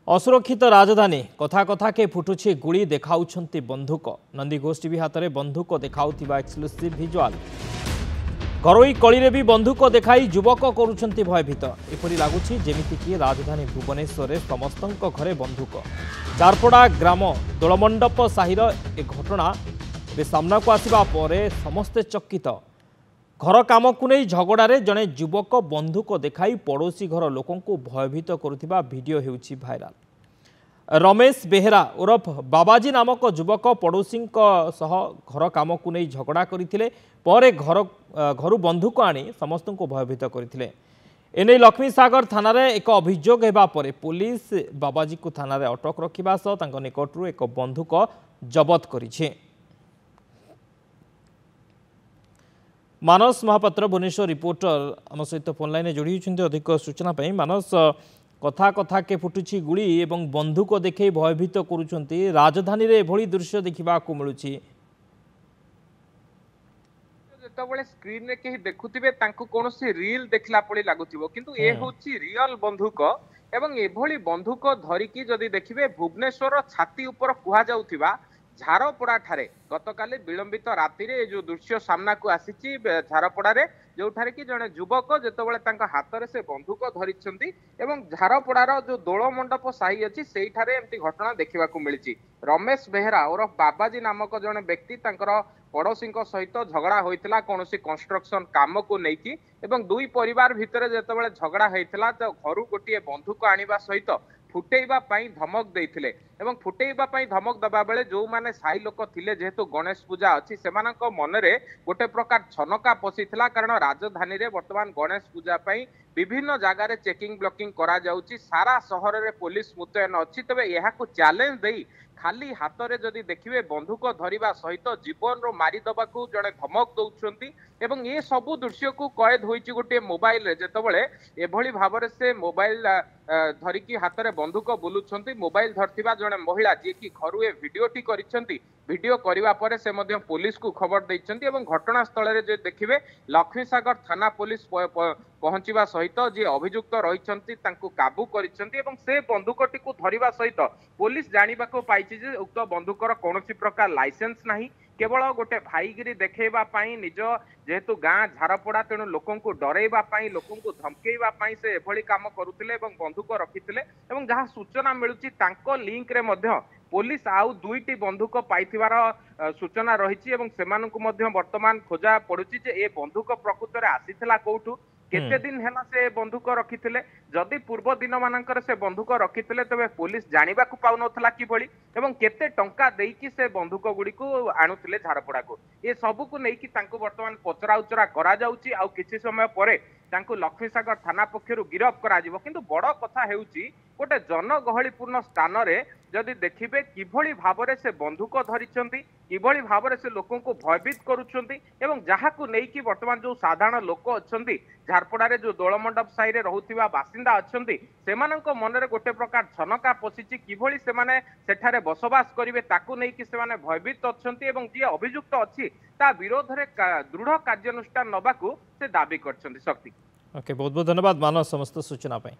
असुरक्षित राजधानी कथा कथा के फुटुछि गुड़ी देखाउछंती बंधुक नंदीघोष टीवी हाथ में बंधुक देखाउथिबा एक्सक्लूसिव विजुआल घरोई कली भी बंधुक देखाई युवक करुछंती भयभीत एपरि लागुछि जेमिति कि राजधानी भुवनेश्वर में समस्त घरे बंधुक चारपड़ा ग्राम दोलमंडप साहिर ए घटना सामना को आसिबा परे समस्ते चकित घर काम को नहीं झगड़े जड़े युवक बंधुक देखाई पड़ोशी घर लोकों भयभीत करुथिबा वीडियो हेउछि भाइराल। रमेश बेहेरा उर्फ बाबाजी नामक युवक पड़ोशी सह घर काम को नहीं झगड़ा करथिले परे घर बंधुक आनी समस्त को भयभीत करथिले। एने लक्ष्मीसागर थाना रे एक अभियोग हेबा परे पुलिस बाबाजी को थाना रे अटक रखिबा सह तांको निकटरू एक बंधुक जबत करिछि। मानस महापात्र भुवनेश्वर रिपोर्टर आम सहित फोन लाइन जोड़ी अधिक सूचना मानस कथा कथा के फुटुछि गुड़ी एवं बंधुक देखे भयभीत करुछंती राजधानी रे एभली दृश्य देखा मिलुछि जेतबेले स्क्रीन रे केही देखुथिबे तांको कोनोसी रील देखला पड़ी लागुथिबो किंतु ए होछि रियल बंधुक एवं एभली बंधुक धरिकी जदि देखिबे भुवनेश्वर छाती ऊपर कुहा जाउथिबा झारपड़ा ठारे गतकाली विलंबित राति रे जो दृश्य सामना को आसीची झारपड़ा रे जो ठारे कि जने युवक जेतबेले तांका हाथ रे से बंधुक धरिछंती एवं झारपड़ार जो दोल मंडप साही अछि सेही ठारे एम्ति घटना देखिबा को मिलिची। रमेश बेहेरा और बाबाजी नामक जने व्यक्ति तांकर पड़ोशी सहित झगड़ा होइतिला कोनोसी कंस्ट्रक्शन काम को नेकी एवं दुई परिवार भितर जेतबेले झगड़ा होइतिला तो घरु गोटिए बंधुक आनिबा सहित फुटेइबा पई धमक देइथिले एवं फुटेइबा पई धमक दबा बेले जो माने साई लोक थिले जेहेतु गणेश पूजा अछि सेमानक मनरे गोटे प्रकार छनका पसिथिला कारण राजधानी रे वर्तमान गणेश पूजा पई विभिन्न जगह रे चेकिंग ब्लॉकिंग करा जाउची सारा शहर रे पुलिस मुतयन अछि तबे एहा को चैलेंज देई खाली हाथ में जदि देखिए बंधुक धरिबा सहित जीवन रो मारी दबा को जड़े धमक दौरान एवं ये सबू दृश्य को कैद होइछि गोटे मोबाइल रे जेतबेले एभली भाबरे से मोबाइल धरिकी हाथ में बंधुक बुलुछंती मोबाइल धरथिबा जड़े महिला जी की घरु ए वीडियोटी करिसंती वीडियो करिवा परे से मध्य पुलिस को खबर दैछंती एवं घटनास्थल रे जे देखिबे लक्ष्मीसागर थाना पुलिस पहुंचीबा सहित जे अभियुक्त रहिसंती तांको काबू करिसंती एवं से बंधुकटी को धरिबा सहित पुलिस जानिबा को पाइछि जे उक्त बंधुकर कोनोसी प्रकार लाइसेंस नाही केवल गोटे भाईगिरी देखैबा पाई निज जेहेतु गाँ झारपड़ा तेणु लोकों को डरैबा पाई लोकों को धमकेइबा पाई से एभली काम करुथिले एवं बंधुक रखिथिले एवं जहाँ सूचना मिलुछि तांको लिंक रे मध्य पुलिस आउ दुईटी बंधुक पाइथिबार सूचना रहिछि एवं सेमानकु मध्य वर्तमान खोजा पड़ुछि जे ए बंधुक प्रकृत रे आसीथिला कोठु केते दिन हेला से बंधुक रखिथिले जदि पूर्व दिन मानकर से बंधुक रखिथिले तबे पुलिस जानिबा को पाउ नथला कि भली एवं केते टंका देइकी से बंधुक गुडी को आणुथिले झारपड़ा को ए सब को नेकी तांको वर्तमान पचरा उचरा करा जाउची आउ किछि समय परे तांको लक्ष्मीसागर थाना पक्षरु गिरफ करा जिवो किंतु बड़ कथा हेउची गोटे जनगहलीपूर्ण स्थान रे जदि देखिबे किभली भाबरे से बंधुक धरिछंती किभली भाबरे से लोकों को भयभीत करूछंती एवं जहा को नेकी वर्तमान जो साधारण लोक अछंती झारपड़ा रे जो दोलमंडप साही रे रहुथिबा बासिंदा अछंती सेमानक मनरे गोटे प्रकार छनका पसिची किभली सेमाने सेठारे बसवास करिवे ताकू नेकी सेमाने भयभीत अछंती एवं जे अभियुक्त अछि ता विरोध रे दृढ़ कार्यानुष्ठान नबाकू से दाबी करछंती। शक्ति ओके बहुत बहुत धन्यवाद मानस समस्त सूचना पाई।